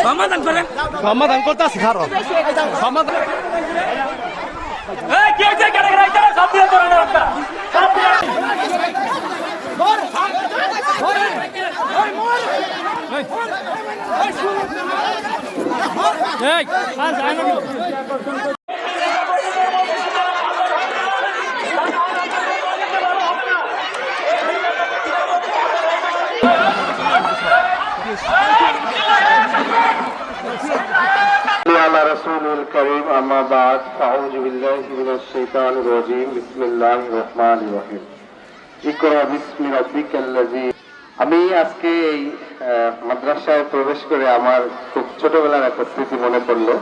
সমাধান করেন, সমাধান করতে আসি খারাপ সমাধান على رسول الكريم أما بعد فأعوذ بالله من الشيطان الرجيم بسم الله الرحمن الرحيم اقرأ باسم ربك الذي আমি আজকে এই মাদ্রাসায় প্রবেশ করে আমার খুব ছোটবেলার একটা স্মৃতি মনে পড়লো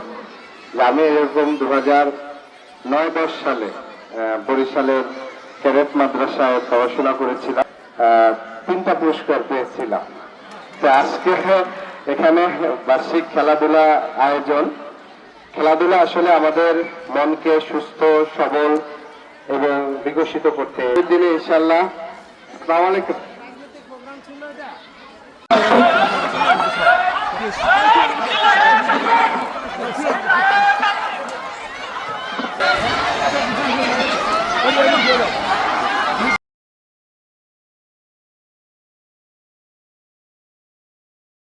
যে আমি এরকম 2009-10 সালে বরিশালের ক্যাডেট মাদ্রাসায় পড়াশোনা করেছিলাম, 3টা পুরস্কার পেয়েছিলাম। তো আজকে এখানে বার্ষিক খেলাধুলা আয়োজন। খেলাধুলা আসলে আমাদের মনকে সুস্থ সবল এবং বিকশিত করতে দিনে ইনশাআল্লাহ। আসসালামু আলাইকুম।